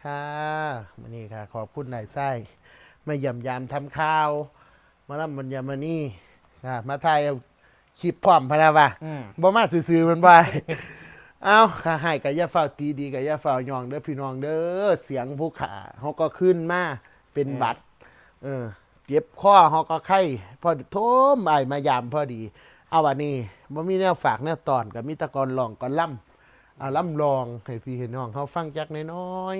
ค่ะมานี่ค่ะขอบคุณนายไส้มาเยี่ยมยามทำข่าวมาล่ำมันยามานี่ค่ะมาถ่ายคลิปพร้อมพะนะวะบ่มาซื่อๆมันบ่เอาค่ะให้กับยาฝ้าวตีดีกับยาฝ้าวยองเด้อพี่น้องเด้อเสียงผู้ขาเขาก็ขึ้นมาเป็นบัตรเจ็บคอเขาก็ไข้พอโทมไอมายามพอดีเอาวันนี้บ่มีแนวฝากแนวตอนกับมีตะกอนลองก่อนล่ำเอาล่ำลองให้พี่เห็นน้องเขาฟังจักน้อย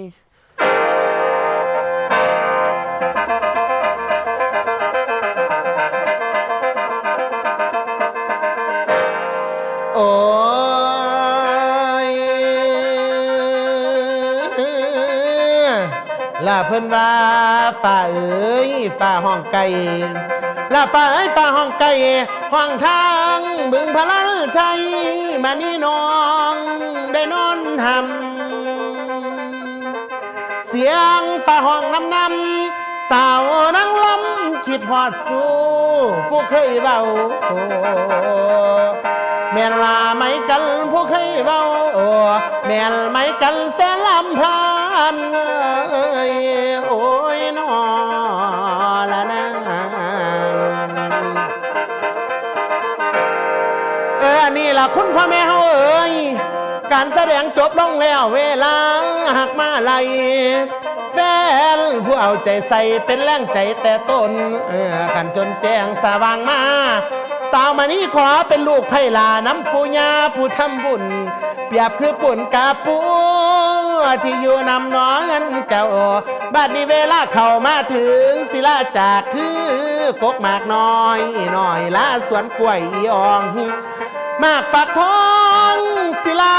โอ้ยลาเพิ่นว่าฝ่าเอ้ยฝ่าห้องไก่ลาฝ่าเอ้ยฝ่าห้องไก่ห้องทางบึงพลาใจมานี่น้องได้นอนทำเสียงฝ่าห้องน้ำสาวนั่งล้ำคิดหอดสู้ผู้เคยเบาแม่นลาไม่กันผู้เคยเบาแม่นไม่กันแสนลำพันโอ้ยนอละนะนี่ล่ะคุณพ่อแม่เฮาเอ้ยการแสดงจบลงแล้วเวลาหักมาไหลแฟนผู้เอาใจใส่เป็นแรงใจแต่ต้นกันจนแจ้งสว่างมาสาวมานี้ขอเป็นลูกไผ่ลาน้ำปูญาผู้ทำบุญเปรียบคือปุ่นกาปูที่อยู่นำน้องเงินเจ้าบัดนี้เวลาเข้ามาถึงศิลาจากคือกกหมากน้อยน้อยลาสวนกล้วยอีอองมากฝักทองศิลา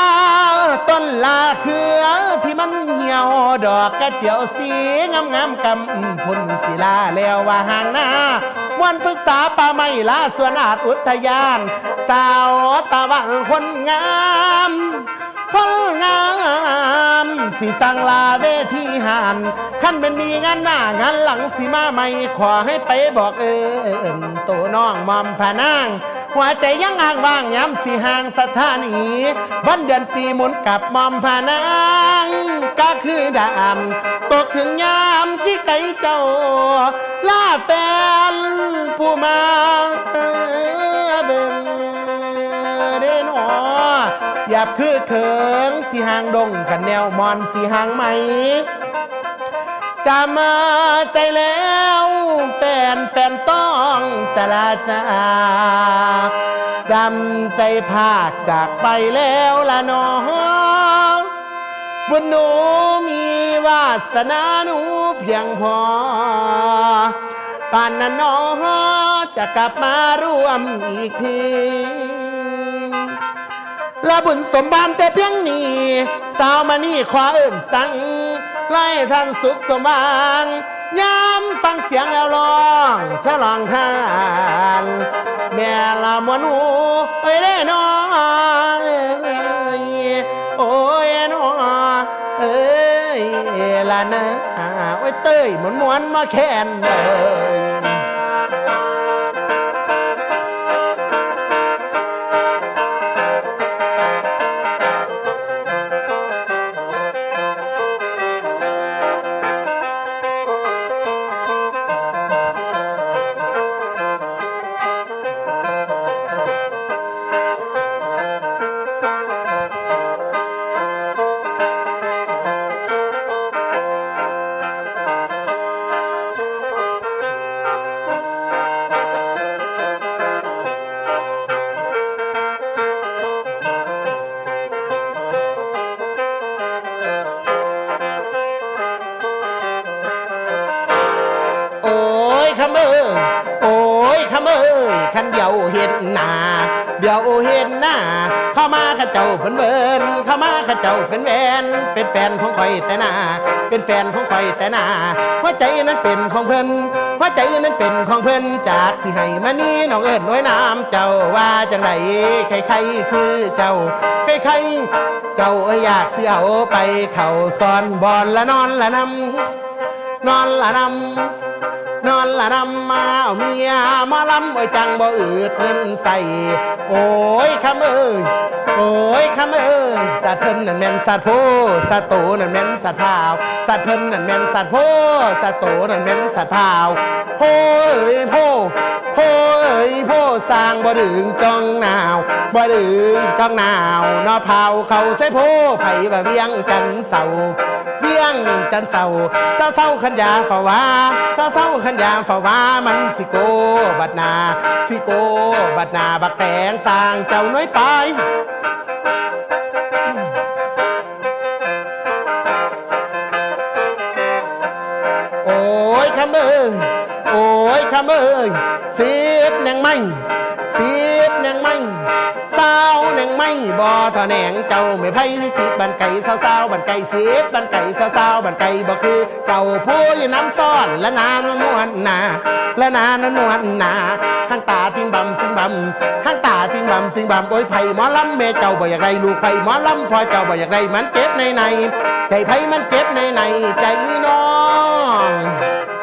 ต้นลาเขือที่มันเหี่ยวดอกกระเจียวสีงามกำพุ่นศิลาแล้วว่าห่างหน้าวันปรึกษาป่าไม้ลาสวนอาจอุทยานสาวตะวันคนงามสิสั่งลาเวทีหานขั้นเป็นมีงานหน้างานหลังสิมาใหม่ขอให้ไปบอกตัวน้องมอมพานางหัวใจยังอ้างว่างย้ำสิห่างสถานีวันเดือนปีหมุนกับมอมพานางก็คือดามตกถึงยามที่ไกลเจ้าล่าแฟนผู้มาเบิ่งเด้นออย่าคือเถิงสิห่างดงกันแนวมอนสิห่างไหมจะมาใจแล้วแฟนต้องจราจาจำใจภาคจากไปแล้วละน้องบุญหนูมีวาสนาหนูเพียงพอป่านนั้นน้องจะกลับมาร่วมอีกทีละบุญสมบัติแต่เพียงนี้สาวมานี่ขวาเอิ่นสั่งไล่ท่านสุขสมบังย้ำฟังเสียงแล้วร้องฉลองทานแม่ละมวนหูเอ้ยได้น้องโอ้ยน้องเอ้ยละนะโอ้ยเต้ยมวนมาแค้นเลยขันเดียวเห็นหน้าเดียวเห็นหน้าเข้ามาข้าเจ้าเพิ่นเบินเข้ามาข้าเจ้าเป็นแฟนเป็นแฟนของข่อยแต่หน้าเป็นแฟนของข่อยแต่หน้าหัวใจนั้นเป็นของเพิ่นหัวใจนั้นเป็นของเพิ่นจากสิให้มานี่น้องเอิ้นน้อยน้ำเจ้าว่าจังไรใครคือเจ้าใครเจ้าอยากสิเอาไปเข้าซ้อนบอนละนอนละนำนอนละนำ นอนละนำมาเอาเมียมาลำไว้จังบ่อืดเงินใส่โอ้ยคำเอ้ยโอ้ยคำเอ้ยสัตว์เพิ่นนั่นแม่นสัตว์โพสัตว์โตนั่นแม่นสัตว์พาวสัตว์เพิ่นนั่นแม่นสัตว์โพสัตว์โตนั่นแม่นสัตว์พาวโพเอ้ยโพโพเอ้ยโพสร้างบ่ดึงจ้องหนาวบ่ดึงจ้องหนาวนอเผาเขาใส่โพไผบ่เวียงจันเสาเวียงจันเสาเศร้าขันยาฝ่าว่าเศร้าขันยาฝ่าว่ามันสิโกบัดนาสิโกบัดนาบักแตงสร้างเจ้าน้อยไปโอ้ยคำเอ้ยโอ้ยคำเอ้ยสิบแหน่งไม่สิบแหน่งไม่สาวแหน่งไม่บ่ทอแหน่งเจ้าไม่ไพ่สิบบันไก่สาวบันไก่สิบบันไก่สาวบันไก่บ่คือเก่าผู้อยู่น้ำซ้อนและนานนวลนาและนานนวลนาห้างตาทิ้งบำทิ้งบำห้างตาทิ้งบำทิ้งบำโอ้ยไผ่หมอลำเมเจ้าบ่อยากไรลูกไผ่หมอลำพอเจ้าบ่อยากไรมันเก็บในใจไผ่มันเก็บในใจน้อง